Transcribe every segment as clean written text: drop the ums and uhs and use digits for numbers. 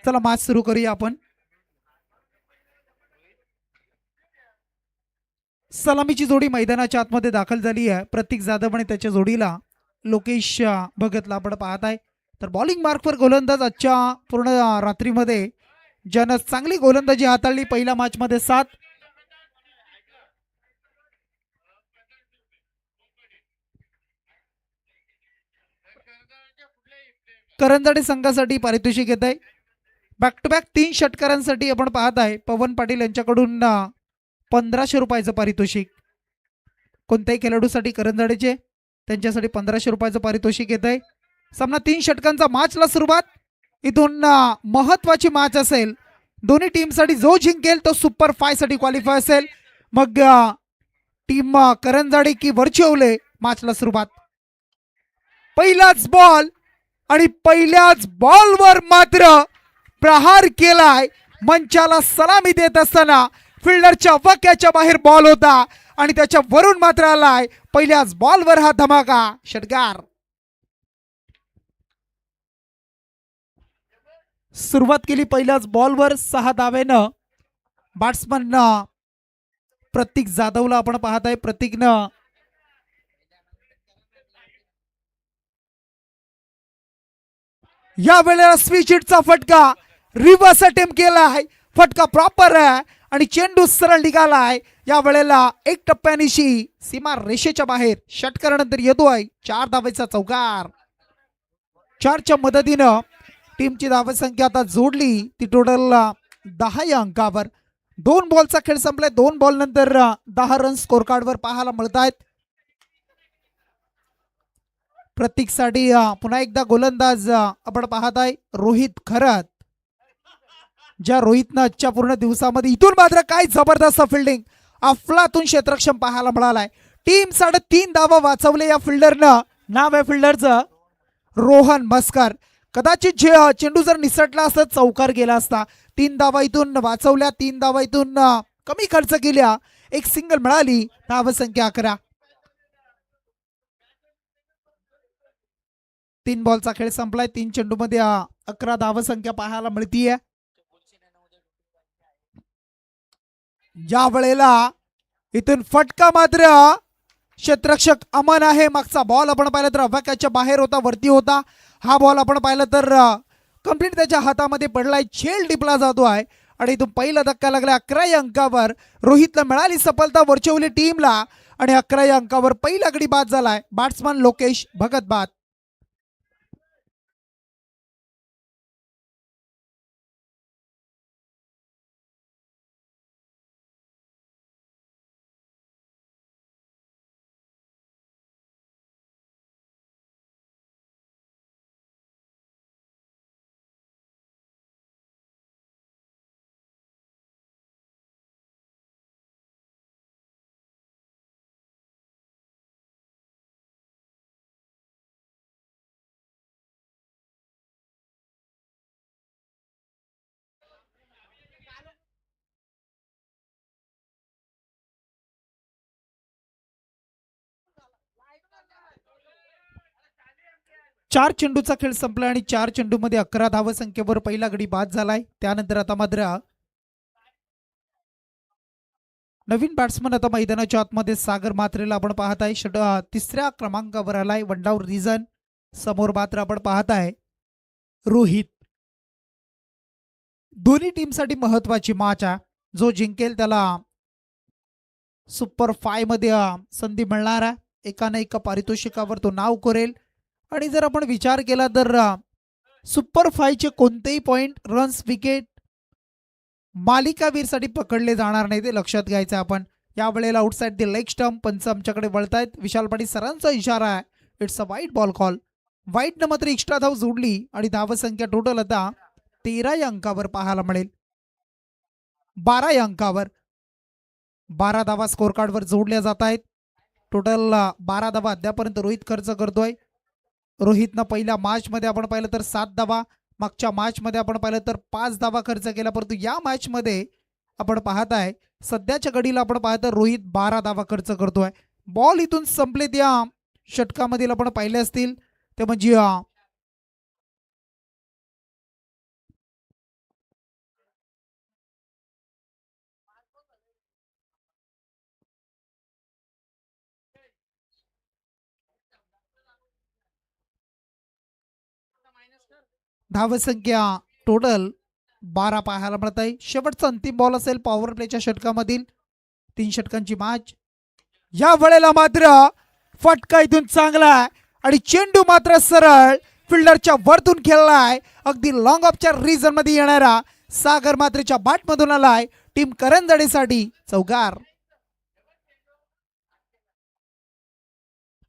चला मॅच सुरू करूया आपण. सलामीची जोडी मैदानाच्या आतमध्ये दाखल झाली आहे. प्रतीक जाधव आणि त्याच्या जोडीला लोकेश भगतला आपण पाहत आहे. तर बॉलिंग मार्कवर गोलंदाज आजच्या पूर्ण रात्रीमध्ये ज्यानं चांगली गोलंदाजी हाताळली. पहिल्या मॅच मध्ये 7, करंजाडे संघासाठी पारितोषिक येत आहे. बॅक टू बॅक 3 षटकारांसाठी आपण पाहत आहे पवन पाटील यांच्याकडून 1500 रुपयाचं पारितोषिक. कोणत्याही खेळाडूसाठी करंजाडेचे त्यांच्यासाठी 1500 रुपयाचं पारितोषिक येत आहे. सामना 3 षटकांचा मॅचला सुरुवात. इथून महत्वाची मॅच असेल. दोन्ही टीमसाठी जो जिंकेल तो सुपर 5 साठी क्वालिफाय असेल. मग टीम करंजाडे की वर्चवले मॅचला सुरुवात. पहिलाच बॉल आणि पहिल्याच बॉलवर मात्र प्रहार केलाय. मंचाला सलामी देत असताना फिल्डरच्या वाक्याच्या बाहेर बॉल होता आणि त्याच्या वरून मात्र आलाय पहिल्याच बॉलवर हा धमाका षटकार. सुरुवात केली पहिल्याच बॉलवर 6 धावेनं. बॅट्समन प्रतीक जाधवला आपण पाहत आहे. प्रतीकनं या वेळेला स्विच हिटचा फटका रिव्हर्स अटेम्प्ट केलाय. फटका प्रॉपर आहे आणि चेंडू सरळ निघालाय. या वेळेला 1 टप्प्यानिशी सीमा रेषेच्या बाहेर. षटकारानंतर येतोय 4 धावेचा चौकार. 4च्या मदतीनं टीमची धावसंख्या आता जोडली ती टोटल 10 या अंकावर. 2 बॉलचा खेळ संपलाय. 2 बॉल नंतर 10 रन स्कोर कार्डवर पाहायला मिळत आहेत. प्रतीकसाठी पुन्हा एकदा गोलंदाज आपण पाहत आहे रोहित खरत. ज्या रोहितनं आजच्या पूर्ण दिवसामध्ये इथून मात्र काय जबरदस्त फिल्डिंग अफलातून क्षेत्रक्षम पाहायला मिळालाय. टीम 3.5 धावा वाचवले या फिल्डरनं. नाव आहे फिल्डरचं रोहन मस्कर. कदाचित चेंडू जर निसटला असता चौकार गेला असता. 3 धावा इथून वाचवल्या. 3 धावा इथून कमी खर्च केल्या. 1 सिंगल मिळाली. धावसंख्या 11. 3 बॉलचा खेळ संपलाय. 3 चेंडूमध्ये 11 धावसंख्या पाहायला मिळतीये. या वेळेला इथून फटका मात्र क्षेत्ररक्षक अमन आहे. मागचा बॉल आपण पाहिलं तर अवाक्याच्या बाहेर होता, वरती होता. हा बॉल आपण पाहिलं तर कंप्लीट त्याच्या हातामध्ये पडलाय. झेल टिपला जातो आहे आणि इथून पहिला धक्का लागला. 11 या अंकावर रोहितला मिळाली सफलता. वर्चवली टीमला आणि 11 या अंकावर पहिला गडी बाद झालाय. बॅट्समन लोकेश भगत बाद. चार चेंडूचा खेळ संपला आणि 4 चेंडूमध्ये 11 धावसंख्येवर पहिला गडी बाद झालाय. त्यानंतर आता मात्र नवीन बॅट्समन आता मैदानाच्या आतमध्ये सागर मात्रेला आपण पाहत आहे. 3ऱ्या क्रमांकावर आलाय. 1 डाऊन रिझन. समोर मात्र आपण पाहत आहे रोहित. दोन्ही टीमसाठी महत्वाची मॅच आहे. जो जिंकेल त्याला सुपर 5 मध्ये संधी मिळणार आहे. एकाने एका पारितोषिकावर तो नाव करेल. आणि जर आपण विचार केला तर सुपर 5 चे कोणतेही पॉइंट, रन्स, विकेट मालिकावीरसाठी पकडले जाणार नाही. ते लक्षात घ्यायचं आपण. या वेळेला आउटसाइड द लेग स्टंप पंच आमच्याकडे वळतायत. विशाल पाटील सरांचा इशारा आहे. इट्स अ वाईट बॉल कॉल. वाईटनं मात्र एक्स्ट्रा धाव जोडली आणि धावसंख्या टोटल आता 13 या अंकावर पाहायला मिळेल. 12 या अंकावर 12 धावा स्कोर कार्डवर जोडल्या जात आहेत. टोटल 12 धावा अद्यापर्यंत रोहित खर्च करतोय. रोहितनं पहिल्या मॅच मध्ये आपण पाहिलं तर 7 धावा, मागच्या मॅच मध्ये आपण पाहिलं तर 5 धावा खर्च केला. परंतु या मॅच मध्ये आपण पाहत आहे सध्याच्या घडीला आपण पाहतो रोहित 12 धावा खर्च करतोय. बॉल इथून संपले त्या षटकामधील आपण पाहिले असतील ते म्हणजे धावसंख्या टोटल 12 पाहायला मिळत आहे. शेवटचा अंतिम बॉल असेल पॉवर प्लेच्या षटकामधील. 3 षटकांची मॅच. या वेळेला मात्र फटका इथून चांगला आहे आणि चेंडू मात्र सरळ फिल्डरच्या वरतून खेळलाय. अगदी लॉंग ऑफच्या रिजन मध्ये येणारा सागर मात्रेच्या बॅट मधून आलाय. टीम करंजडेसाठी चौकार.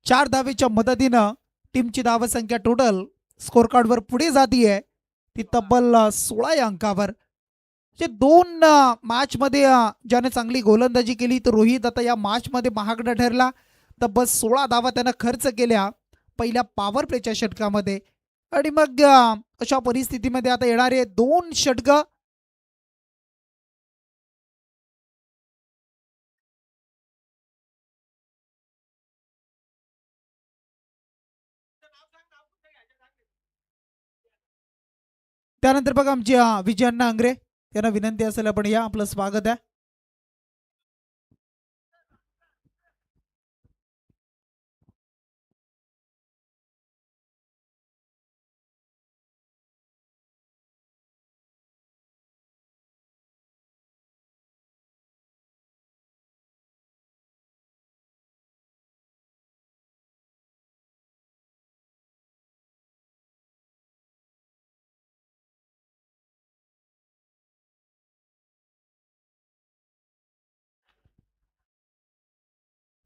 4 धावेच्या मदतीनं टीमची धावसंख्या टोटल स्कोर कार्डवर पुढे जातीये. ती तब्बल 16 या अंकावर. जे 2 मॅच मध्ये ज्याने चांगली गोलंदाजी केली तर रोहित आता या मॅच मध्ये महागडा ठरला. तब्बल 16 धावा त्यानं खर्च केल्या पहिल्या पॉवर प्लेच्या षटकामध्ये. आणि मग अशा परिस्थितीमध्ये आता येणारे 2 षटक त्यानंतर बघा आमचे विजयाण्णा अंग्रे त्यांना विनंती असेल आपण या. आपलं स्वागत आहे.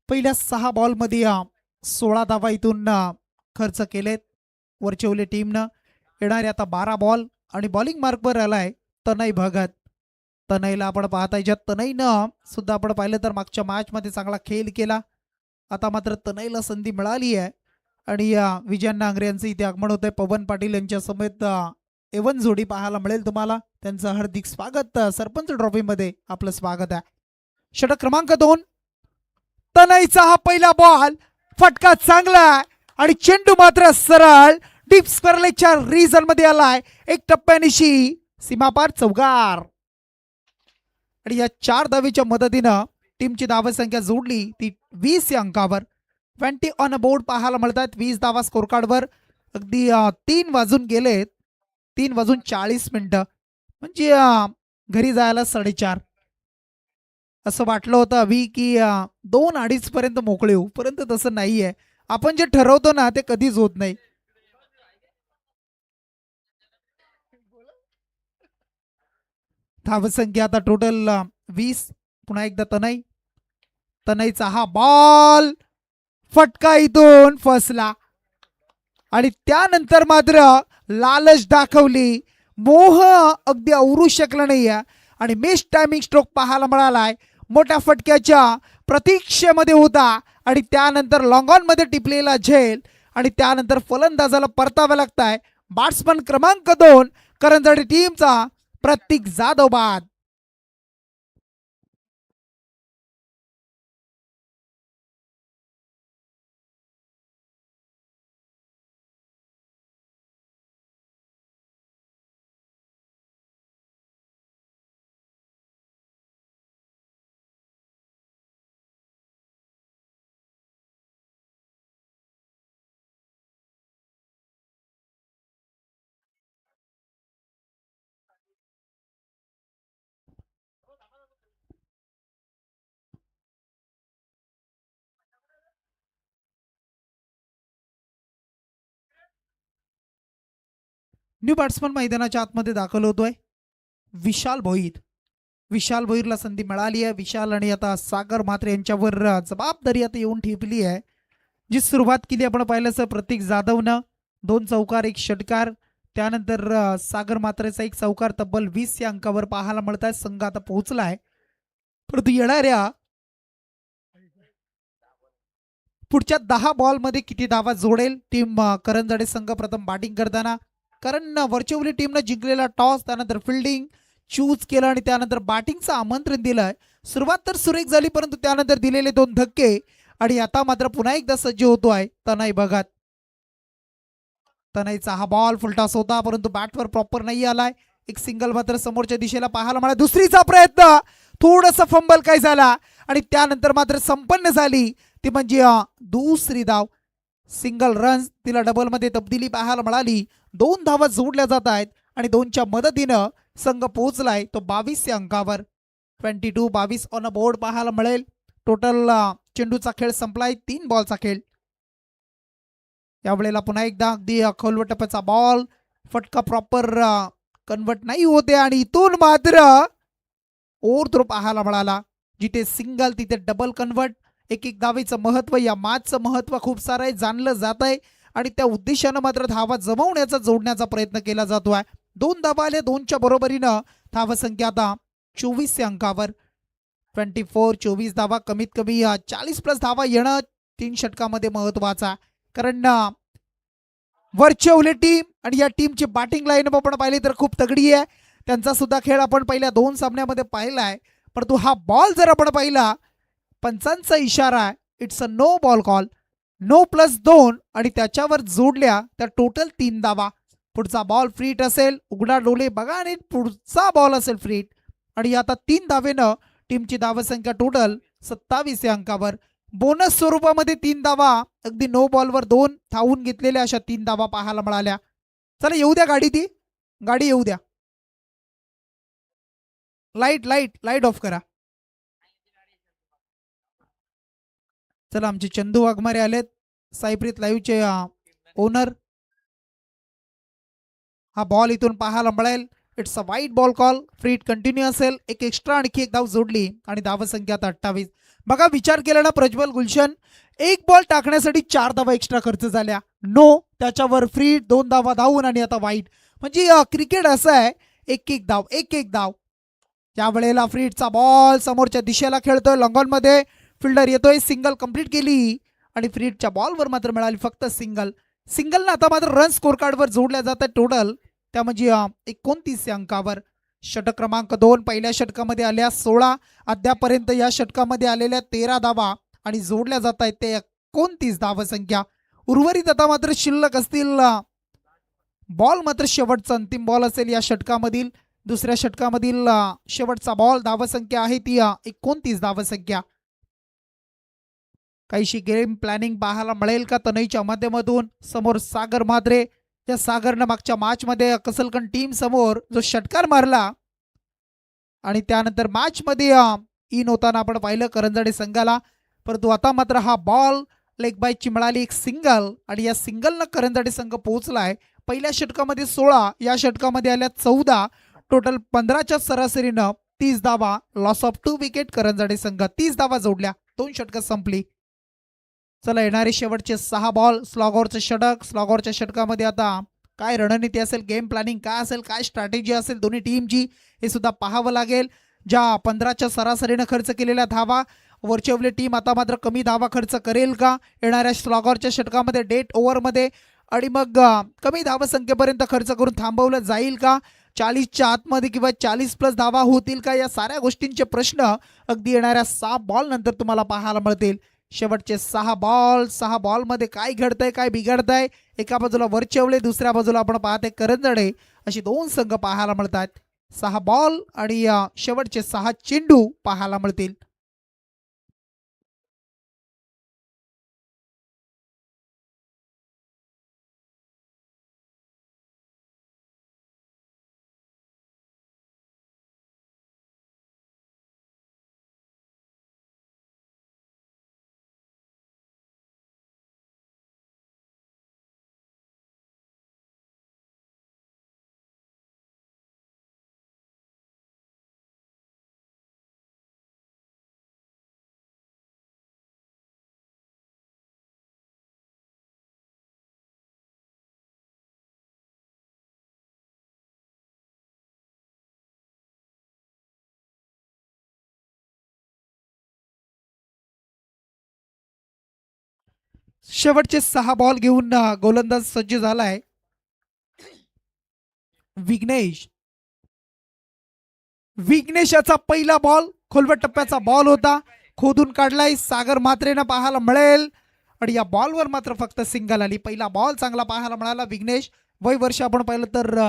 पहिल्या 6 बॉलमध्ये 16 धावा इथून खर्च केलेत वरचेवले टीमनं. येणारे आता 12 बॉल आणि बॉलिंग मार्कवर आलाय तनय भगत. तनयला आपण पाहता ज्या तनयनं सुद्धा आपण पाहिलं तर मागच्या मॅचमध्ये चांगला खेळ केला. आता मात्र तनयला संधी मिळाली आहे आणि विजयाण्णा आंग्रे यांचं इथे आगमन होत आहे. पवन पाटील यांच्या समेत एवन जोडी पाहायला मिळेल तुम्हाला. त्यांचं हार्दिक स्वागत सरपंच ट्रॉफीमध्ये. आपलं स्वागत आहे. षटक क्रमांक 2. तनयचा हा पहिला बॉल. फटका चांगला आणि चेंडू मात्र सरळ डीप स्क्वेअरलेगच्या रिजन मध्ये आलाय. एक टप्प्यानिशी सीमापार चौकार. आणि या 4 धावेच्या मदतीनं टीमची धावसंख्या जोडली ती 20 या अंकावर. 20 ऑन बोर्ड पाहायला मिळतात. 20 धावा स्कोर कार्डवर. अगदी 3 वाजून गेलेत. 3 वाजून 40 मिनिटं म्हणजे घरी जायला 4:30. असं वाटलं होतं अभि की 2-2:30 पर्यंत मोकळे होऊ, परंतु तसं नाहीये. आपण जे ठरवतो ना ते कधीच होत नाही. धावसंख्या आता टोटल 20. पुन्हा एकदा तनय. तनयचा हा बॉल. फटका इथून फसला आणि त्यानंतर मात्र लालच दाखवली. मोह अगदी आवरू शकला नाहीये आणि मिस टायमिंग स्ट्रोक पाहायला मिळालाय. मोठ्या फटक्याच्या प्रतीक्षेमध्ये होता आणि त्यानंतर लॉंग ऑन मध्ये टिपलेला झेल आणि त्यानंतर फलंदाजाला परतावा लागताय. बॅट्समन क्रमांक 2 करंजडे टीमचा प्रतीक जाधव बाद. न्यू बॅट्समन मैदानाच्या आतमध्ये दाखल होतोय विशाल भोईर. विशाल भोईरला संधी मिळाली आहे. विशाल आणि आता सागर मात्रे यांच्यावर जबाबदारी आता येऊन ठेपली आहे. जी सुरुवात केली आपण पाहिलं सर प्रतीक जाधवनं 2 चौकार 1 षटकार. त्यानंतर सागर मात्रेचा 1 चौकार. तब्बल 20 या अंकावर पाहायला मिळत आहे. संघ आता पोहोचलाय. परंतु येणाऱ्या पुढच्या 10 बॉलमध्ये किती धावा जोडेल टीम करंजडे संघ प्रथम बॅटिंग करताना. कारण वर्चुअली टीमनं जिंकलेला टॉस त्यानंतर फिल्डिंग चूज केलं आणि त्यानंतर बॅटिंगचं आमंत्रण दिलंय. सुरुवात तर सुरेख झाली परंतु त्यानंतर दिलेले 2 धक्के आणि आता मात्र पुन्हा एकदा सज्ज होतोय तनय भगत. तनयचा हा बॉल फुलटॉस होता परंतु बॅटवर प्रॉपर नाही आलाय. एक सिंगल मात्र समोरच्या दिशेला पाहायला मिळाला. दुसरीचा प्रयत्न थोडंसं फंबल काय झाला आणि त्यानंतर मात्र संपन्न झाली ती म्हणजे दुसरी धाव. सिंगल रन्स तिला डबल मध्ये तब्दिली पाहायला मिळाली. 2 धावा जोडल्या जात आहेत आणि 2च्या मदतीनं संघ पोहोचलाय तो 22 अंकावर. 22 ऑन अ बोर्ड पाहायला मिळेल. टोटल चेंडूचा खेळ संपलाय, 3 बॉलचा खेळ. यावेळेला पुन्हा एकदा अगदी खोलवर टप्प्याचा बॉल, फटका प्रॉपर कन्वर्ट नाही होते आणि इथून मात्र ओव्हरथ्रो पाहायला मिळाला. जिथे सिंगल तिथे डबल कन्वर्ट. एक एक धावेचं महत्व, या मॅचचं महत्व खूप सारं आहे, जाणलं जात आहे आणि त्या उद्देशानं मात्र धावा जमवण्याचा जोडण्याचा प्रयत्न केला जातोय. 2 धावा आले, 2च्या बरोबरीनं धावा संख्या आता 24 अंकावर. 24 धावा, कमीत कमी 40+ धावा येणं 3 षटकामध्ये महत्वाचा. कारण वरचेवले टीम आणि या टीमची बॅटिंग लाईन आपण पाहिली तर खूप तगडी आहे. त्यांचा सुद्धा खेळ आपण पहिल्या 2 सामन्यामध्ये पाहिलाय. परंतु हा बॉल जर आपण पाहिला, पंचांचा इशारा आहे, it's a no ball call. No +2 आणि त्याच्यावर जोडल्या त्या टोटल 3 धावा. पुढचा बॉल फ्रीट असेल, उघडा डोळे बघा आणि पुढचा बॉल असेल फ्रीट. आणि आता 3 धावेनं टीमची धावसंख्या टोटल 27 अंकावर. बोनस स्वरूपामध्ये 3 धावा, अगदी नो बॉलवर 2 धावून घेतलेल्या अशा 3 धावा पाहायला मिळाल्या. चला येऊ द्या गाडी, ती गाडी येऊ द्या. लाईट लाईट लाईट ऑफ करा. चला, आमचे चंदू वाघमारे आलेत, साईप्रीत लाईव्हचे ओनर. हा बॉल इथून पाहायला मिळेल, इट्स अ वाईट बॉल कॉल. फ्रीट कंटिन्यू असेल, एक एक्स्ट्रा आणखी एक धाव जोडली आणि धावसंख्या आता 28. बघा, विचार केला ना प्रज्वल गुलशन, एक बॉल टाकण्यासाठी 4 धावा एक्स्ट्रा खर्च झाल्या. नो, त्याच्यावर फ्रीट 2 धावा धावून आणि आता वाईट. म्हणजे क्रिकेट असं आहे, एक एक धाव एक एक धाव. त्यावेळेला फ्रीटचा बॉल समोरच्या दिशेला खेळतोय, लॉंगॉनमध्ये फिल्डर येतोय, सिंगल कंप्लीट केली आणि फ्रीटच्या बॉलवर मात्र मिळाली फक्त सिंगल. सिंगलनं आता मात्र रन स्कोर कार्डवर जोडल्या जात आहे टोटल, त्या म्हणजे 29 अंकावर. षटक क्रमांक 2 पहिल्या षटकामध्ये आल्या 16, अद्यापर्यंत या षटकामध्ये आलेल्या 13 धावा आणि जोडल्या जात आहेत ते 29 धावसंख्या. उर्वरित आता मात्र शिल्लक असतील बॉल, मात्र शेवटचा अंतिम बॉल असेल या षटकामधील. दुसऱ्या षटकामधील शेवटचा बॉल, धावसंख्या आहे ती 29 धावसंख्या. काहीशी गेम प्लॅनिंग पाहायला मिळेल का तनयच्या माध्यमातून? समोर सागर म्हात्रे, त्या सागरनं मागच्या मॅचमध्ये कसलकन टीम समोर जो षटकार मारला आणि त्यानंतर मॅचमध्ये इन होताना आपण पाहिलं करंजाडे संघाला. परंतु आता मात्र हा बॉल लेग बायची मिळाली एक सिंगल आणि या सिंगलनं करंजाडे संघ पोहोचलाय. पहिल्या षटकामध्ये 16, या षटकामध्ये आल्या 14, टोटल 15च्या सरासरीनं 30 धावा. लॉस ऑफ 2 विकेट करंजाडे संघ. 30 धावा जोडल्या, 2 षटकं संपली. चला, येणारे शेवटचे 6 बॉल, स्लॉगॉरचं षटक. स्लॉगॉरच्या षटकामध्ये आता काय रणनीती असेल, गेम प्लॅनिंग काय असेल, काय स्ट्रॅटेजी असेल दोन्ही टीमची, हे सुद्धा पाहावं लागेल. ज्या 15च्या सरासरीनं खर्च केलेल्या धावा, वरचेवले टीम आता मात्र कमी धावा खर्च करेल का येणाऱ्या स्लॉगॉरच्या षटकामध्ये डेट ओव्हरमध्ये, आणि मग कमी धावसंख्येपर्यंत खर्च करून थांबवलं जाईल का, 40च्या आतमध्ये किंवा 40+ धावा होतील का, या साऱ्या गोष्टींचे प्रश्न अगदी येणाऱ्या 6 बॉल नंतर तुम्हाला पाहायला मिळतील. शेवटचे 6 बॉल, 6 बॉलमध्ये काय घडतंय, काय बिघडतंय, एका बाजूला वरचेवले, दुसऱ्या बाजूला आपण पाहते करंजडे, अशी 2 संघ पाहायला मिळतात. 6 बॉल आणि शेवटचे 6 चेंडू पाहायला मिळतील. शेवटचे 6 बॉल घेऊन गोलंदाज सज्ज झालाय विघ्नेश. विघ्नेशाचा पहिला बॉल खोलवट टप्प्याचा बॉल होता, खोदून काढलाय सागर म्हात्रेनं पाहायला मिळेल आणि या बॉलवर मात्र फक्त सिंगल आली. पहिला बॉल चांगला पाहायला मिळाला. विघ्नेश वय वर्ष आपण पाहिलं तर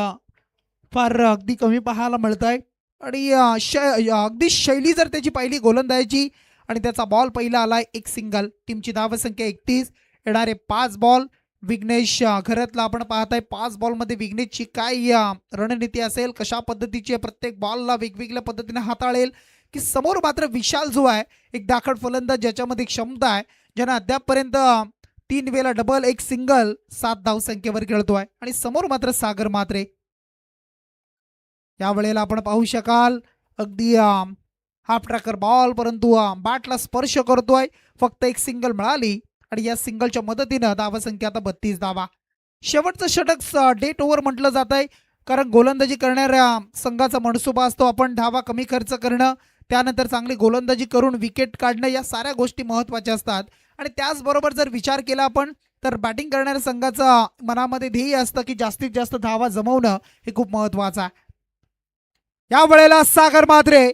फार अगदी कमी पाहायला मिळत आहे आणि अगदी शैली जर त्याची पाहिली गोलंदाजी, आणि त्याचा बॉल पहिला आलाय एक सिंगल. टीमची धावसंख्या 31, येणारे 5 बॉल विघ्नेश घरातला आपण पाहताय 5 बॉलमध्ये विघ्नेशची काय रणनीती असेल, कशा पद्धतीची प्रत्येक बॉलला वेगवेगळ्या पद्धतीने हाताळेल, की समोर मात्र विशाल जो आहे एक दाखड फलंदाज ज्याच्यामध्ये क्षमता आहे, ज्यानं अद्यापपर्यंत 3 वेळा डबल, एक सिंगल, 7 धावसंख्येवर खेळतोय. आणि समोर मात्र सागर म्हात्रे. यावेळेला आपण पाहू शकाल अगदी हाफ ट्रॅकर बॉल, परंतु बॅटला स्पर्श करतोय. फक्त एक सिंगल मिळाली आणि या सिंगलच्या मदतीनं धावसंख्या आता 32 धावा. शेवटचं षटक डेट ओव्हर म्हटलं जात आहे, कारण गोलंदाजी करणाऱ्या संघाचा मनसुबा असतो आपण धावा कमी खर्च करणं, त्यानंतर चांगली गोलंदाजी करून विकेट काढणं, या साऱ्या गोष्टी महत्त्वाच्या असतात. आणि त्याचबरोबर जर विचार केला आपण तर बॅटिंग करणाऱ्या संघाचा मनामध्ये ध्येय असतं की जास्तीत जास्त धावा जमवणं हे खूप महत्त्वाचं आहे. या वेळेला सागर म्हात्रे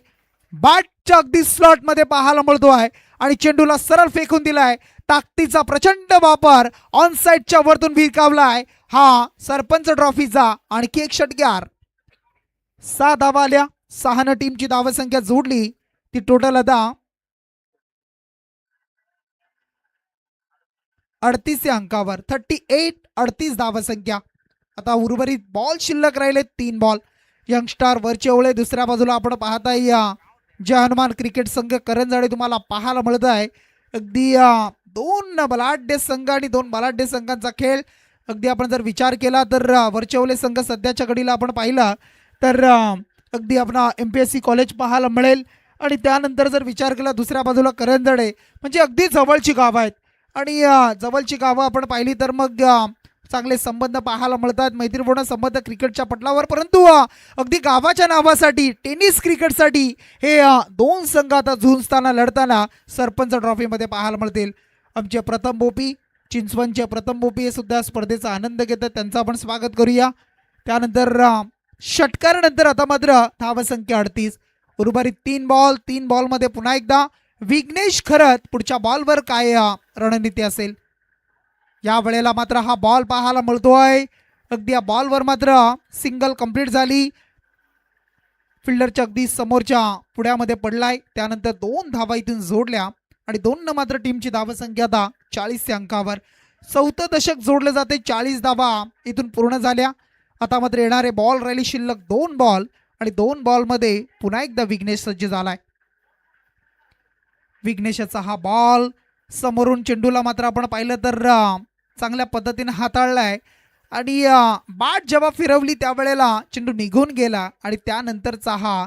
बॅटच्या अगदी स्लॉट मध्ये पाहायला मिळतो आहे आणि चेंडूला सरळ फेकून दिलाय. ताकदीचा प्रचंड वापर ऑन साइडच्या वरतून भिरकावलाय. हा सरपंच ट्रॉफीचा आणखी एक षटकार. 6 धावा आल्या, 6 टीमची धावसंख्या जोडली ती टोटल आता 38 या अंकावर. 38 धावसंख्या. आता उर्वरित बॉल शिल्लक राहिले 3 बॉल. यंगस्टार वरचे ओळे दुसऱ्या बाजूला आपण पाहताय जय हनुमान क्रिकेट संघ करंजाडे तुम्हाला पाहायला मिळत आहे. अगदी 2 बलाढ्य संघ आणि 2 बलाढ्य संघांचा खेळ. अगदी आपण जर विचार केला तर वरचेवले संघ सध्याच्या घडीला आपण पाहिला तर अगदी आपला MPSC कॉलेज पाहायला मिळेल. आणि त्यानंतर जर विचार केला दुसऱ्या बाजूला करंजाडे, म्हणजे अगदी जवळची गावं आहेत. आणि जवळची गावं आपण पाहिली तर मग चांगले संबंध पाहायला मिळतात, मैत्रीपूर्ण संबंध क्रिकेटच्या पटलावर. परंतु अगदी गावाच्या नावासाठी टेनिस क्रिकेटसाठी हे 2 संघ आता झुंजताना लढताना सरपंच ट्रॉफीमध्ये पाहायला मिळतील. आमचे प्रथम बोपी, चिंचवणचे प्रथम बोपी हे सुद्धा स्पर्धेचा आनंद घेतात, त्यांचं आपण स्वागत करूया. त्यानंतर षटकारानंतर आता मात्र धावसंख्या 38. उर्वरित 3 बॉलमध्ये पुन्हा एकदा विघ्नेश खरत पुढच्या बॉलवर काय रणनीती असेल. या वेळेला मात्र हा बॉल पाहायला मिळतोय. अगदी या बॉलवर मात्र सिंगल कंप्लीट झाली, फिल्डरच्या अगदी समोरच्या पुढ्यामध्ये पडलाय. त्यानंतर 2 धावा इथून जोडल्या आणि 2 मात्र टीमची धावसंख्या आता 40 या अंकावर. 4थं दशक जोडलं जाते, 40 धावा इथून पूर्ण झाल्या. आता मात्र येणारे बॉल राहिली शिल्लक 2 बॉल आणि 2 बॉलमध्ये पुन्हा एकदा विघ्नेश सज्ज झालाय. विघ्नेशाचा हा बॉल समोरून चेंडूला मात्र आपण पाहिलं तर चांगल्या पद्धतीने हाताळलाय आणि बॅट जेव्हा फिरवली त्यावेळेला चेंडू निघून गेला आणि त्यानंतरचा हा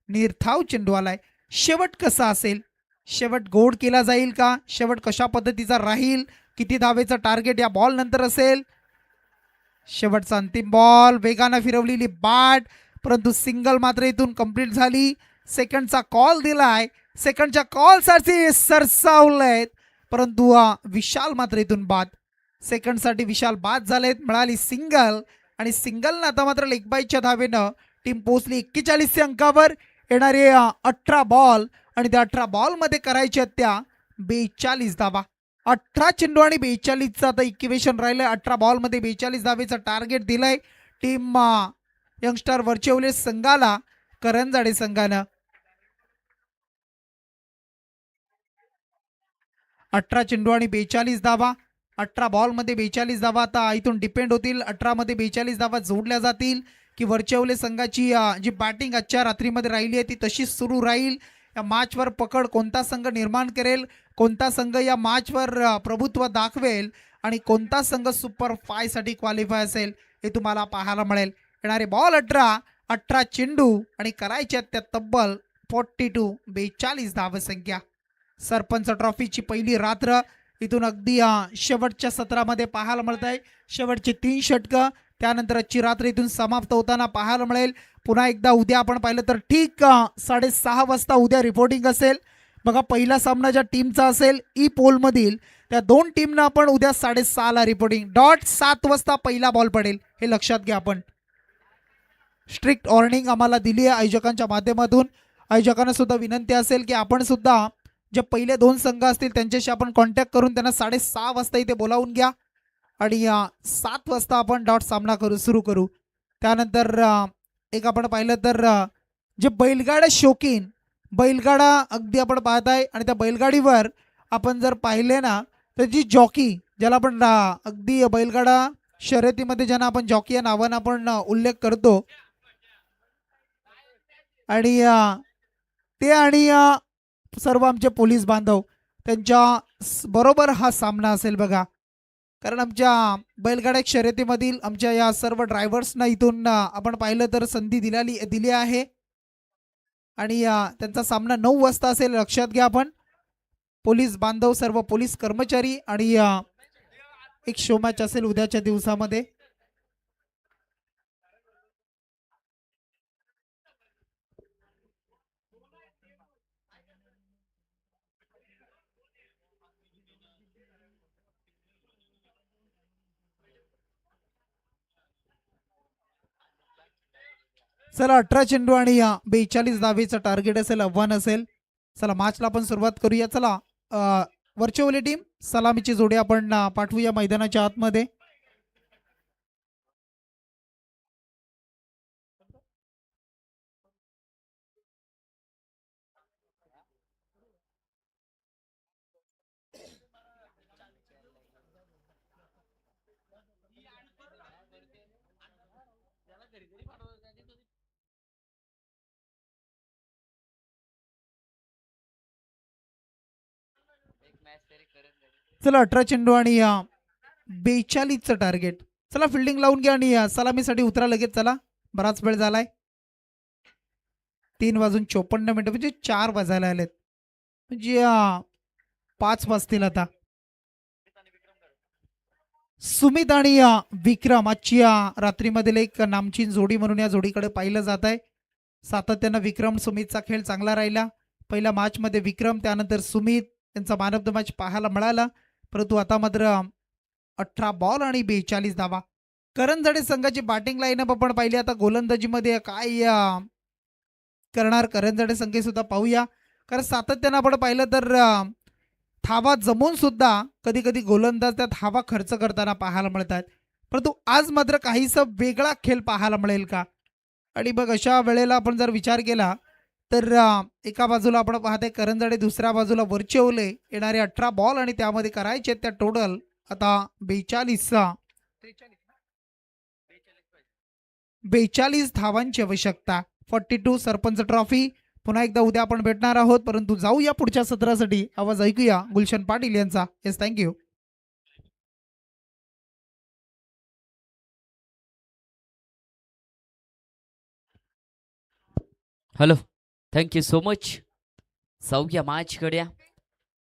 निर्धाव चेंडू आलाय. शेवट कसा असेल, शेवट गोड केला जाईल का, शेवट कशा पद्धतीचा राहील, किती धावेचा टार्गेट या बॉल नंतर असेल. शेवटचा अंतिम बॉल, वेगानं फिरवलेली बॅट, परंतु सिंगल मात्र इथून कंप्लीट झाली. सेकंडचा कॉल दिलाय, सेकंडच्या कॉलसाठी सरसावलेत, परंतु विशाल मात्र इथून बाद. सेकंडसाठी विशाल बाद झालेत, मिळाली सिंगल आणि सिंगलनं आता मात्र लेगबाईच्या धावेनं टीम पोहोचली 41 अंकावर. येणारे 18 बॉल आणि त्या 18 बॉलमध्ये करायच्या त्या 42 धावा. 18 चेंडू आणि 42चं आता इक्वेशन राहिलंय. 18 बॉलमध्ये 42 धावेचं टार्गेट दिलंय टीम यंगस्टार वर्चेवले संघाला, करंजाडे संघानं. 18 चेंडू आणि 42 धावा. 18 बॉलमध्ये 42 धावा आता इथून डिपेंड होतील. 18 मध्ये 42 धावा जोडल्या जातील की वर्चेवले संघाची जी बॅटिंग आजच्या रात्रीमध्ये राहिली आहे ती तशीच सुरू राहील. या मॅचवर पकड कोणता संघ निर्माण करेल, कोणता संघ या मॅचवर प्रभुत्व दाखवेल आणि कोणता संघ सुपर 5 साठी क्वालिफाय असेल हे तुम्हाला पाहायला मिळेल. येणारे बॉल 18 चेंडू आणि करायच्या त्या तब्बल 42 धावसंख्या. सरपंच ट्रॉफीची पहिली रात्र इथून अगदी शेवटच्या सत्रामध्ये पाहायला मिळत आहे. शेवटचे 3 षटकं, त्यानंतर आजची रात्र इथून समाप्त होताना पाहायला मिळेल. पुन्हा एकदा उद्या आपण पाहिलं तर ठीक 6:30 वाजता उद्या रिपोर्टिंग असेल. बघा पहिला सामना ज्या टीमचा असेल ई पोलमधील त्या 2 टीमना आपण उद्या 6:30 ला रिपोर्टिंग. डॉट 7 वाजता पहिला बॉल पडेल, हे लक्षात घ्या. आपण स्ट्रिक्ट वॉर्निंग आम्हाला दिली आहे आयोजकांच्या माध्यमातून. आयोजकांना सुद्धा विनंती असेल की आपण सुद्धा जे पहिले 2 संघ असतील त्यांच्याशी आपण कॉन्टॅक्ट करून त्यांना 6:30 वाजता इथे बोलावून घ्या आणि 7 वाजता आपण डॉट सामना सुरू करू. त्यानंतर एक आपण पाहिलं तर जे बैलगाडा शौकीन, बैलगाडा अगदी आपण पाहताय आणि त्या बैलगाडीवर आपण जर पाहिले ना तर जी जॉकी ज्याला आपण अगदी बैलगाडा शर्यतीमध्ये ज्यांना आपण जॉकी या नावानं आपण उल्लेख करतो आणि ते आणि सर्व आमचे पोलीस बांधव त्यांच्या बरोबर हा सामना असेल बघा. कारण आमच्या बैलगाड्या शर्यतीमधील आमच्या या सर्व ड्रायव्हर्सना इथून आपण पाहिलं तर संधी दिली आहे आणि त्यांचा सामना 9 वाजता असेल, लक्षात घ्या आपण. पोलीस बांधव, सर्व पोलीस कर्मचारी आणि एक शो मॅच असेल उद्याच्या दिवसामध्ये. चला 18 चेंडू आणि 42 धावेचं टार्गेट असेल, आव्हान असेल. चला मॅचला आपण सुरुवात करूया. चला व्हर्च्युअली टीम सलामीची जोडी आपण पाठवूया मैदानाच्या आतमध्ये. चला 18 चेंडू आणि 42चं टार्गेट. चला फिल्डिंग लावून घ्या आणि सलामीसाठी उतरा लगेच. चला बराच वेळ झालाय. 3:54 म्हणजे 4 वाजायला आलेत, म्हणजे 5 वाजतील आता. सुमित आणि विक्रम आजची रात्रीमधील एक नामचीन जोडी म्हणून या जोडीकडे पाहिलं जात आहे. सातत्यानं विक्रम सुमितचा खेळ चांगला राहिला. पहिल्या मॅचमध्ये विक्रम, त्यानंतर सुमित यांचा मॅन ऑफ द मॅच पाहायला मिळाला. परंतु आता मात्र 18 बॉल आणि 42 धावा. करंजडे संघाची बॅटिंग लाईनअप आपण पाहिली. आता गोलंदाजीमध्ये काय करणार करंजडे संघ सुद्धा पाहूया. कारण सातत्यानं आपण पाहिलं तर धावा जमून सुद्धा कधी कधी गोलंदाज त्यात धावा खर्च करताना पाहायला मिळतात. परंतु आज मात्र काहीसा वेगळा खेळ पाहायला मिळेल का? आणि बघ अशा वेळेला आपण जर विचार केला तर एका बाजूला आपण पाहते करंजडे, दुसऱ्या बाजूला वरचेवले. येणारे 18 बॉल आणि त्यामध्ये करायचे त्या टोटल आता 42 धावांची आवश्यकता. 42 सरपंच ट्रॉफी. पुन्हा एकदा उद्या आपण भेटणार आहोत, परंतु जाऊया पुढच्या सत्रासाठी. आवाज ऐकूया गुलशन पाटील यांचा. Yes, thank you. Hello, thank you so much. जाऊया मॅचकडे.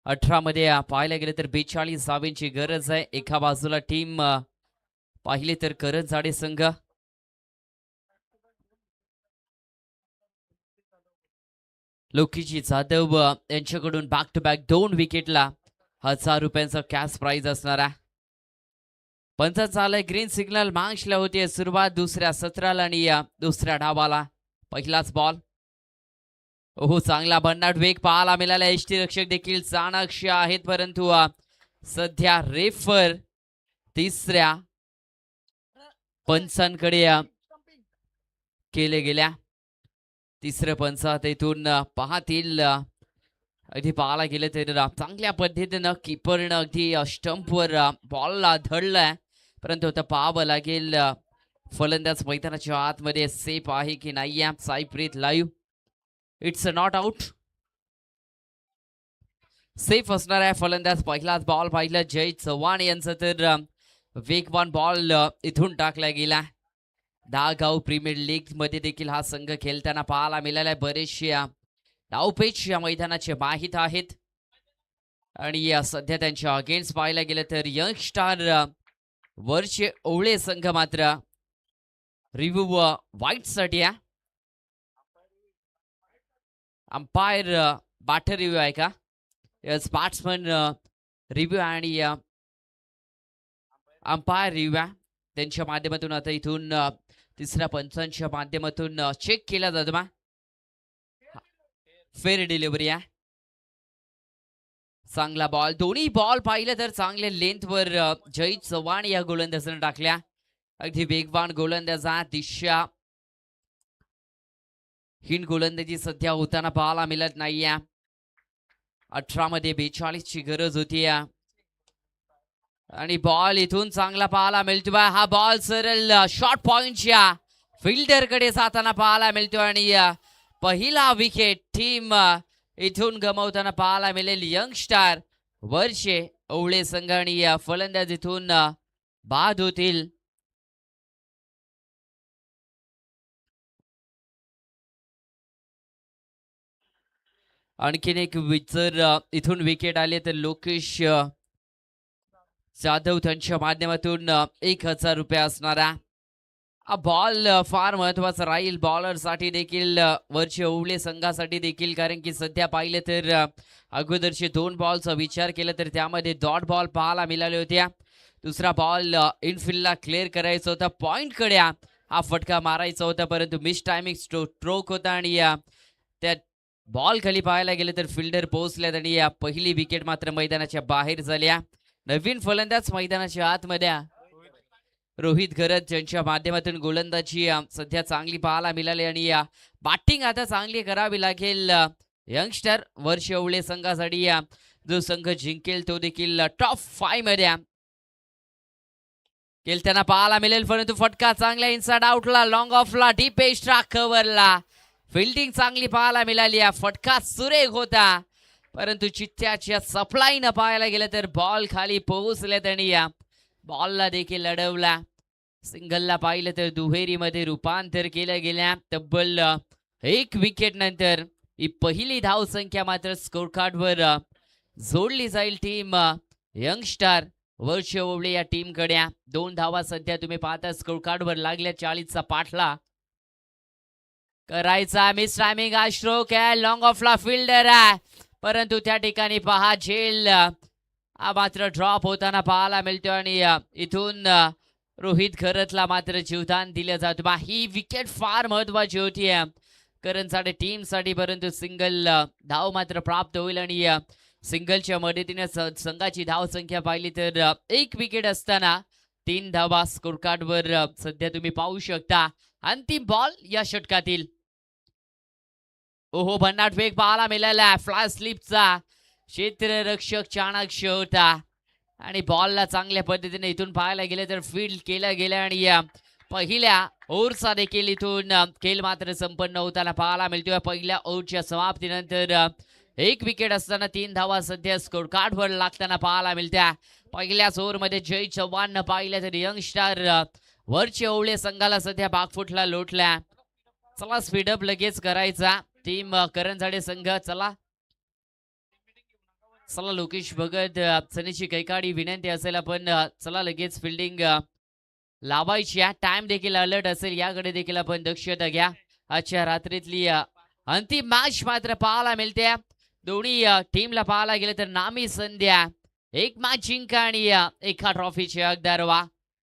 18 मध्ये पाहायला गेलं तर 42 धावेंची गरज आहे. एका बाजूला टीम पाहिले तर करंजडे संघ, लोकीजी जाधव यांच्याकडून बॅक टू बॅक 2 विकेटला 1000 रुपयांचा कॅश प्राइज असणार आहे. पंच चालय ग्रीन सिग्नल. मॅचला होती सुरुवात दुसऱ्या सत्राला आणि दुसऱ्या डावाला पहिलाच बॉल. हो, चांगला भन्नाट वेग पाहायला मिळाला. यष्टी रक्षक देखील चाणाक्ष आहेत, परंतु सध्या रेफर तिसऱ्या पंचांकडे केले गेल्या. तिसरं पंच इथून पाहतील. अगदी पाहायला गेलं तर चांगल्या पद्धतीनं कीपरनं अगदी स्टंपवर बॉलला धडलाय, परंतु आता पाहावं लागेल फलंदाज मैदानाच्या आतमध्ये सेफ आहे की नाही. Saipreet live, it's a not out. Safe असणार आहे फलंदाज. पहिलाच बॉल पाहिलं जय चव्हाण यांचं तर वेगवान बॉल इथून टाकला गेला. दहागाव प्रीमियर लीग मध्ये देखील हा संघ खेळताना पाहायला मिळाला. बरेचसे डावपेच या मैदानाचे माहीत आहेत आणि सध्या त्यांच्या अगेन्स्ट पाहायला गेलं तर यंग स्टार वरचे ओवळे संघ मात्र रिव्ह्यू वाईट साठी आहे. अंपायर बॅटर रिव्ह्यू आहे का? यस, बॅट्समन रिव्ह्यू आणि अंपायर रिव्ह्यू आहे. त्यांच्या माध्यमातून आता इथून तिसऱ्या पंचांच्या माध्यमातून चेक केला जातो. मा फेअर डिलिव्हरी आहे. चांगला बॉल. दोन्ही बॉल पाहिलं तर चांगल्या लेंथवर जय चव्हाण या गोलंदाजाने टाकल्या. अगदी वेगवान गोलंदाज. दिशा हीन गोलंदाजी सध्या होताना पाहायला मिळत नाहीये. 18 मध्ये 42 ची गरज होती. आणि बॉल इथून चांगला पाहायला मिळतोय. हा बॉल सरळ शॉर्ट पॉइंटच्या फिल्डर कडे जाताना पाहायला मिळतोय आणि पहिला विकेट टीम इथून गमावताना पाहायला मिळेल. यंगस्टार वर्षे ओवळे संघ आणि फलंदाज इथून बाद होतील. आणखीन एक जर इथून विकेट आले तर लोकेश जाधव त्यांच्या माध्यमातून 1,000 रुपये असणारा हा बॉल फार महत्वाचा राहील बॉलरसाठी देखील, वर्ष ओवळे संघासाठी देखील. कारण की सध्या पाहिलं तर अगोदरचे 2 बॉलचा विचार केला तर त्यामध्ये डॉट बॉल पाहायला मिळाल्या होत्या. दुसरा बॉल इनफिल्डला क्लिअर करायचा होता, पॉइंटकडे हा फटका मारायचा होता, परंतु मिस टायमिंग स्ट्रोक होता आणि त्या बॉल खाली पाहायला गेलं तर फिल्डर पोहोचल्यात आणि पहिली विकेट मात्र मैदानाच्या बाहेर झाल्या. नवीन फलंदाज मैदानाच्या आतमध्ये रोहित घरत यांच्या माध्यमातून गोलंदाजी सध्या चांगली पाहायला मिळाली आणि बॅटिंग आता चांगली करावी लागेल यंगस्टर वर्ष ओवळे संघासाठी. जो संघ जिंकेल तो देखील टॉप 5 मध्ये खेळताना पाहायला मिळेल. परंतु फटका चांगला इनसाइड आउटला, लॉंग ऑफला, डीप एक्स्ट्रा कव्हरला फिल्डिंग चांगली पाहायला मिळाली. फटका सुरेख होता, परंतु चित्त्याच्या सप्लाय पाहायला गेलं तर बॉल खाली पोहोचले आणि बॉलला देखील लढवला. सिंगलला पाहिलं तर दुहेरीमध्ये रूपांतर केलं गेल्या. तब्बल 1 विकेट नंतर ही पहिली धाव संख्या मात्र स्कोर कार्डवर जोडली जाईल टीम यंगस्टार वर्ष ओवळे या टीम कडे. 2 धावा सध्या तुम्ही पाहता स्कोर कार्डवर लागल्या. 40चा पाठला करायचा. मिस टायमिंग हा स्ट्रोक आहे, लॉंग ऑफला फिल्डर आहे, परंतु त्या ठिकाणी पहा झेल हा मात्र ड्रॉप होताना पाहायला मिळतो आणि इथून रोहित खरतला मात्र जीवदान दिलं जातं. ही विकेट फार महत्वाची होती करणसाठी टीमसाठी, परंतु सिंगल धाव मात्र प्राप्त होईल आणि सिंगलच्या मदतीने संघाची धाव संख्या पाहिली तर 1 विकेट असताना 3 धावा स्कोर कार्डवर सध्या तुम्ही पाहू शकता. अंतिम बॉल या षटकातील. ओहो, भन्नाट वेग पाहायला मिळाला. फ्लाय स्लिपचा क्षेत्ररक्षक चाणक्य होता आणि बॉलला चांगल्या पद्धतीने इथून पाहायला गेले तर फील्ड केला गेला आणि पहिल्या ओव्हरचा देखील इथून खेळ मात्र संपन्न होताना पाहायला मिळतोय. पहिल्या ओव्हरच्या समाप्तीनंतर 1 विकेट असताना 3 धावा सध्या स्कोर कार्डवर लागताना पाहायला मिळत्या. पहिल्याच ओव्हरमध्ये जय चव्हाण पाहिलं तर यंगस्टार वरचे ओवळे संघाला सध्या बागफुटला लोटल्या. चला स्पीडअप लगेच करायचा टीम करंजाडे संघ. चला चला लोकेश भगत, सनीची कैकाडी विनंती असेल आपण चला लगेच फिल्डिंग लावायची. टाइम देखील अलर्ट असेल, याकडे देखील आपण दक्षता घ्या. आजच्या रात्रीतली अंतिम मॅच मात्र पाहायला मिळते. दोन्ही टीमला पाहायला गेलं तर नामी संध्या, 1 मॅच जिंका आणि एका ट्रॉफीचे हकदार व्हा.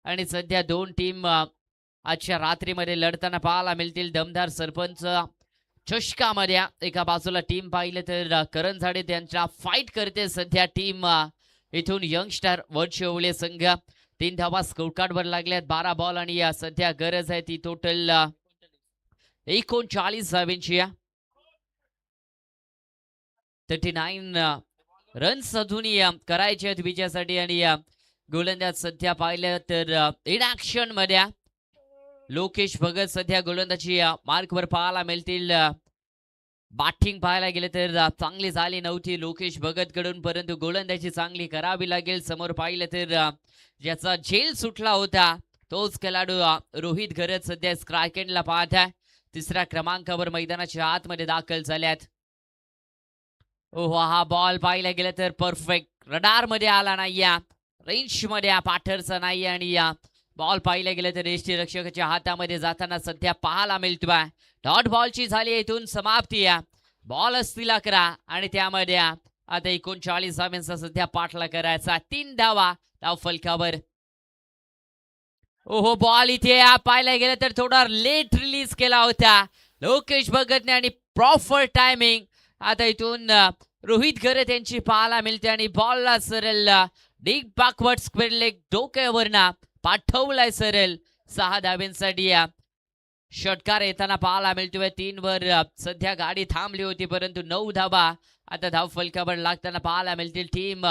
आणि सध्या 2 टीम आजच्या रात्रीमध्ये लढताना पाहायला मिळतील. दमदार सरपंच चषकामध्ये एका बाजूला टीम पाहिलं तर करंजाडे त्यांच्या फाईट करते सध्या टीम इथून यंगस्टार वर्ष ओवळे संघ. 3 धावा स्कोर कार्डवर लागल्यात. 12 बॉल आणि सध्या गरज आहे ती टोटल 39 धावांची. 39 रन्स अजून करायचे आहेत विजयासाठी आणि गोलंदाज सध्या पाहिलं तर इन ऍक्शन मध्ये लोकेश भगत सध्या गोलंदाजी मार्कवर पाहायला मिळतील. बॅटिंग पाहायला गेले तर चांगली झाली नव्हती लोकेश भगत कडून, परंतु गोलंदाजी चांगली करावी लागेल. समोर पाहिलं तर ज्याचा झेल सुटला होता तोच खेळाडू रोहित घरत सध्या स्ट्रायकेंडला पाहत आहे. 3ऱ्या क्रमांकावर मैदानाच्या आतमध्ये दाखल झाल्यात. ओहो, हा बॉल पाहायला गेला तर परफेक्ट रडार मध्ये आला नाही, रेंज मध्ये पाठरचा नाही आणि बॉल पाहिला गेलं तर यष्टी रक्षकाच्या हातामध्ये जाताना सध्या पाहायला मिळतोय. डॉट बॉलची झाली इथून समाप्ती. बॉल असतील 11 आणि त्यामध्ये आता 39 धावांचा सध्या पाठला करायचा. 3 धावा धाव फलकावर. ओहो, बॉल इथे पाहायला गेलं तर थोडा लेट रिलीज केला होता लोकेश भगतने आणि प्रॉपर टायमिंग आता इथून रोहित घरत यांची पाहायला मिळते आणि बॉलला सरळ डीप बॅकवर्ड स्क्वेअर लेग डोक्यावरना पाठवलाय सरळ 6 धावांसाठी. षटकार येताना पाहायला मिळतोय. 3 वर सध्या गाडी थांबली होती, परंतु 9 धावा आता धाव फलकावर लागताना पाहायला मिळतील टीम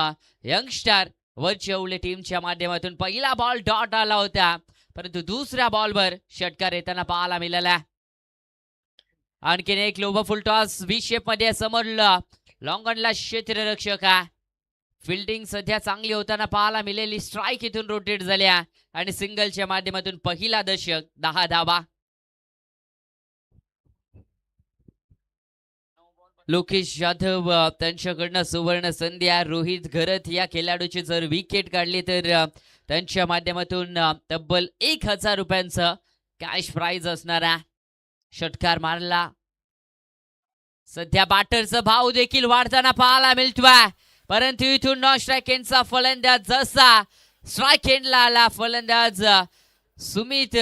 यंगस्टार वरचेवले टीमच्या माध्यमातून पहिला बॉल डॉट आला होता, परंतु दुसऱ्या बॉलवर षटकार येताना पाहायला मिळाला. आणखीन एक लोभ फुल टॉस व्ही शेप मध्ये समोर लॉंग ऑनला क्षेत्ररक्षक आहे. फिल्डिंग सध्या चांगली होताना पाहायला मिळाली. स्ट्राईक इथून रोटेट झाल्या आणि सिंगलच्या माध्यमातून पहिला दशक 10 धावा. लोकेश जाधव त्यांच्याकडनं सुवर्ण संधी आहे. रोहित घरत या खेळाडूची जर विकेट काढली तर त्यांच्या माध्यमातून तब्बल 1000 रुपयांचं कॅश प्राइज असणार आहे. षटकार मारला. सध्या बॅटरचा भाव देखील वाढताना पाहायला मिळतोय, परंतु इथून नॉन स्ट्राईक एंडचा फलंदाज जसा स्ट्राईक एंडला आला फलंदाज सुमित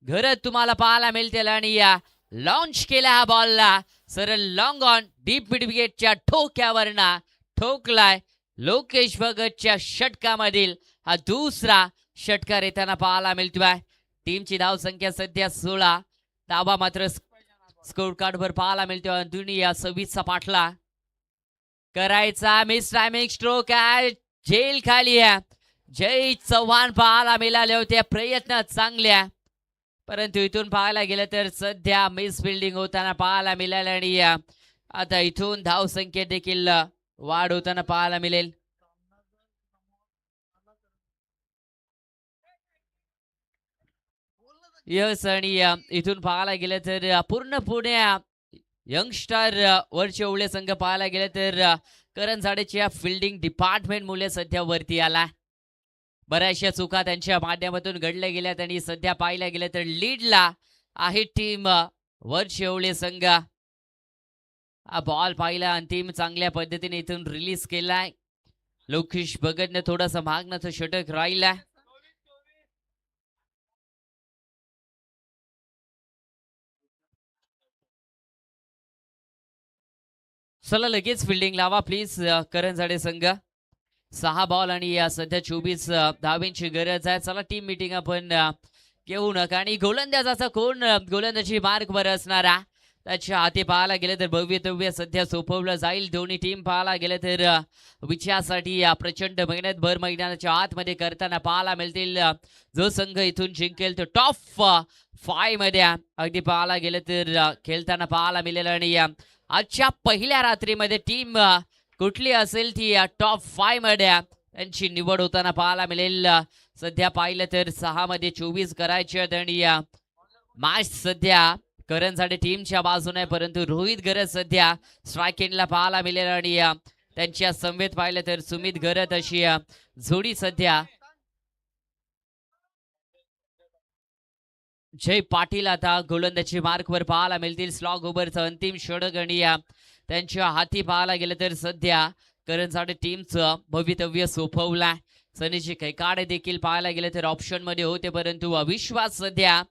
घरत तुम्हाला पाहायला मिळतील आणि या लॉन्च केला हा बॉलला सरळ लॉंग ऑन डीप मिड विकेटच्या ठोक्यावरना ठोकलाय. लोकेश भगतच्या षटकामधील हा दुसरा षटकार येताना पाहायला मिळतोय. टीमची धाव संख्या सध्या 16. धावा मात्र स्कोर कार्डवर पाहायला मिळतोय. दुनिया 26चा पाठला करायचा. मिस टायमिंग स्ट्रोक आहे. जेल खाली आहे. जय चव्हाण पाहायला मिळाले होते. प्रयत्न चांगल्या, परंतु इथून पाहायला गेलं तर सध्या मिस फिल्डिंग होताना पाहायला मिळाले आणि आता इथून धाव संख्येत देखील वाढ होताना पाहायला मिळेल. यस आणि इथून पाहायला गेलं तर पूर्णपणे यंगस्टर वरचे ओवळे संघ पाहायला गेले तर करण झाडेच्या फिल्डिंग डिपार्टमेंट मुळे सध्या वरती आला. बऱ्याचशा चुका त्यांच्या माध्यमातून घडल्या गेल्यात आणि सध्या पाहायला गेलं तर लीडला आहे टीम वरचे ओवळे संघ. हा बॉल पाहिला अंतिम चांगल्या पद्धतीने इथून रिलीज केलाय. लोकेश भगतने थोडासा मागण्याचं षटक राहिला. चला लगेच फिल्डिंग लावा प्लीज करण झाडे संघ. 6 बॉल आणि सध्या 24 धावेंची गरज आहे. चला टीम मीटिंग आपण घेऊ नका आणि गोलंदाजाचा कोण गोलंदाजी मार्ग वर असणारा त्याच्या हाती पाहायला गेले तर भव्यतव्य सध्या सोपवलं जाईल. दोन्ही टीम पाहायला गेले तर विजयासाठी प्रचंड मेहनत भर मैदानाच्या आतमध्ये करताना पाहायला मिळतील. जो संघ इथून जिंकेल तो टॉप 5 मध्ये अगदी पाहायला गेलं तर खेळताना पाहायला मिळेल आणि आजच्या पहिल्या रात्रीमध्ये टीम कुठली असेल ती टॉप 5 मध्ये त्यांची निवड होताना पाहायला मिळेल. सध्या पाहिलं तर 6 मध्ये 24 करायचे आहेत आणि मॅच सध्या करण झाडे टीमच्या बाजूने, परंतु रोहित घरत सध्या स्ट्राईक एंडला पाहायला मिळेल आणि त्यांच्या समवेत पाहिलं तर सुमित घरत अशी जोडी सध्या जय पाटील आता गोलंदाजी मार्कवर पाहायला मिळतील. स्लॉग ओव्हरचं अंतिम षटक आणि त्यांच्या हाती पाहायला गेलं तर सध्या करण झाडे टीमचं भवितव्य सोपवलाय. सनीची कैकाडे देखील पाहायला गेले तर ऑप्शन मध्ये होते, परंतु अविश्वास सध्या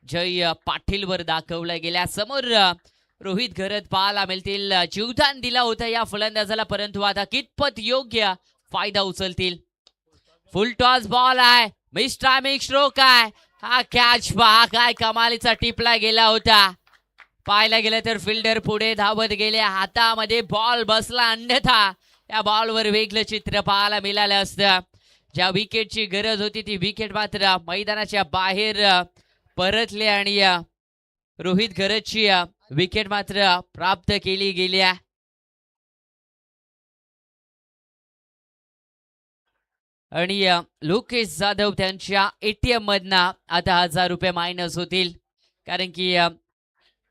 जय पाटीलवर दाखवला गेल्या. समोर रोहित घरत पाहायला मिळतील. जीवदान दिला होता या फलंदाजाला, परंतु आता कितपत योग्य फायदा उचलतील. फुल टॉस बॉल आहे. मिस टायमिंग स्ट्रोक आहे. हा कॅच पहा काय कमालीचा टिपला गेला होता. पाहायला गेलं तर फिल्डर पुढे धावत गेले. हातामध्ये बॉल बसला, अन्यथा या बॉलवर वेगळं चित्र पाहायला मिळालं असतं. ज्या विकेटची गरज होती ती विकेट मात्र मैदानाच्या बाहेर परतले आणि रोहित घरतची विकेट मात्र प्राप्त केली गेली. आणि लोकेश जाधव त्यांच्या एटीएम मधना आता 1000 रुपये मायनस होतील, कारण की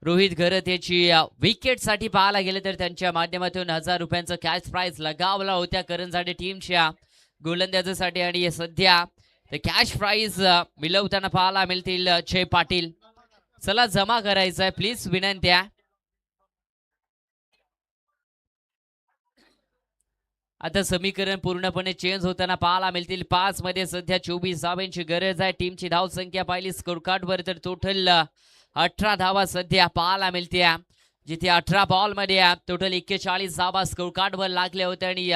रोहित घरत याची विकेट साठी पाहायला गेले तर त्यांच्या माध्यमातून 1000 रुपयांचा कॅश प्राइज लगावला होत्या करण झाडे टीमच्या गोलंदाजासाठी आणि सध्या ते कॅश प्राइज मिळवताना पाहायला मिळतील जय पाटील. चला जमा करायचा आहे प्लीज, विनंती आहे. आता समीकरण पूर्णपणे चेंज होताना पाहायला मिळतील. 5 मध्ये सध्या 24 धावांची गरज आहे. टीमची धाव संख्या पाहिली स्कोर कार्ड वर तर टोटल 18 धावा सध्या पाहायला मिळते, जिथे 18 बॉल मध्ये टोटल 41 धावा स्कोर कार्ड वर लागल्या होत्या आणि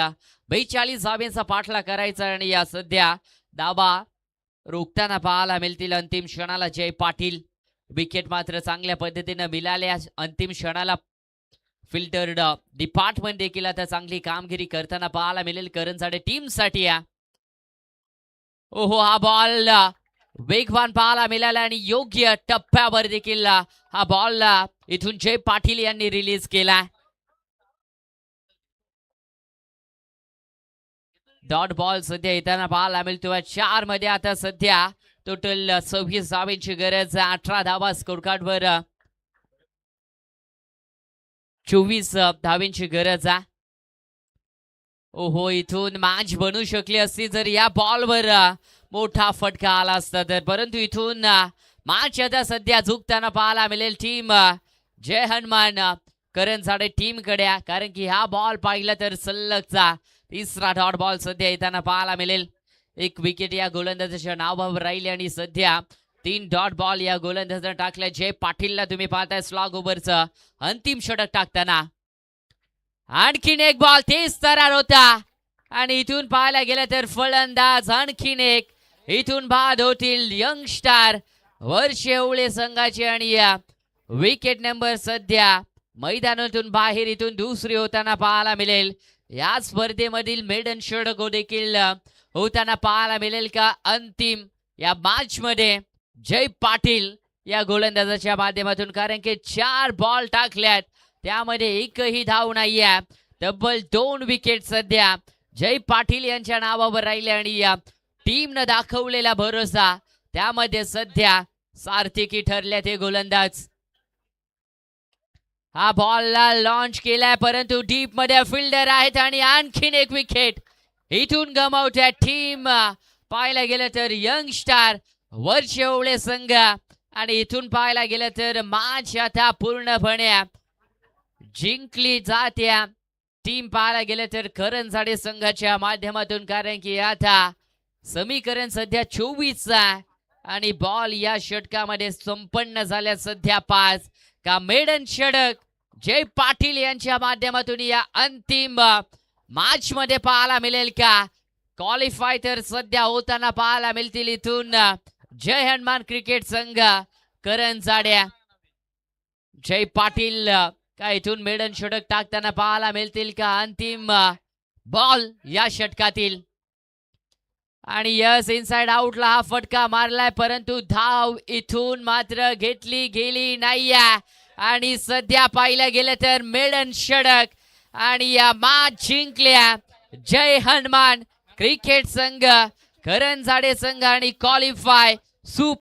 42 धावांचा पाठला करायचा आणि सध्या धावा रोखताना पाहायला मिळतील. अंतिम क्षणाला जय पाटील. विकेट मात्र चांगल्या पद्धतीने मिळाल्या. अंतिम क्षणाला फिल्टर डिपार्टमेंट देखील आता चांगली कामगिरी करताना पाहायला मिळेल करण झाडे टीम साठी. ओहो हा बॉल वेगवान पाहायला मिळाला आणि योग्य टप्प्यावर देखील हा बॉल इथून जय पाटील यांनी रिलीज केला. डॉट बॉल सध्या येताना पाहायला मिळतोय 4 मध्ये आता सध्या टोटल 26 धावांची गरज, 18 धावा स्कोर कार्डवर, 24 धावांची गरज आहे. ओहो इथून मॅच बनू शकली असती जर या बॉलवर मोठा फटका आला असता तर, परंतु इथून मॅच आता सध्या झुकताना पाहायला मिळेल टीम जय हनुमान करण साडे टीम कडे, कारण की हा बॉल पाहिला तर सलगचा तिसरा डॉट बॉल सध्या येताना पाहायला मिळेल. एक विकेट या गोलंदाजाच्या नावावर राहिली आणि सध्या 3 डॉट बॉल या गोलंदाजाने टाकल्या. जय पाटीलला तुम्ही पाहताय स्लॉग ओव्हरचं अंतिम षटक टाकताना. आणखीन एक बॉल तेच तरार होता आणि इथून पाहायला गेलं तर फलंदाज आणखीन एक, इथून बाद होतील यंग स्टार वर्ष एवढे संघाचे आणि विकेट नंबर सध्या मैदानातून बाहेर इथून दुसरी होताना पाहायला मिळेल. या स्पर्धेमधील मेडन षटक देखील होताना पाहायला मिळेल का अंतिम या मॅच मध्ये जय पाटील या गोलंदाजाच्या माध्यमातून, कारण की 4 बॉल टाकल्यात त्यामध्ये एकही धाव नाहीये. तब्बल 2 विकेट सध्या जय पाटील यांच्या नावावर राहिले आणि या टीमनं दाखवलेला भरोसा त्यामध्ये सध्या सार्थकी ठरले ते गोलंदाज. हा बॉल लॉन्च केलाय परंतु डीप मध्ये फिल्डर आहेत आणि आणखीन एक विकेट इथून गमावत्या टीम पाहायला गेलं तर यंग स्टार वर्ष एवढे संघ, आणि इथून पाहायला गेलं तर मॅच आता पूर्णपणे जिंकली जात्या टीम पाहायला गेलं तर करण साडे संघाच्या माध्यमातून, कारण की आता समीकरण सध्या 24 आहे आणि बॉल या षटकामध्ये संपन्न झाल्या सध्या 5 का मेडन षटक जय पाटील यांच्या माध्यमातून या अंतिम मॅच मध्ये पाहायला मिळेल का. क्वालिफाय तर सध्या होताना पाहायला मिळतील इथून जय हनुमान क्रिकेट संघ करण साड्या. जय पाटील का इथून मेडन षटक टाकताना पाहायला मिळतील का अंतिम बॉल या षटकातील. आणि यस इनसाइड आउटला हा फटका मारलाय परंतु धाव इथून मात्र घेतली गेली नाहीये आणि सध्या पाहिलं गेलं तर मेडन षटक आणि या मॅच जिंकल्या जय हनुमान क्रिकेट संघ करण साडे संघ आणि क्वालिफाय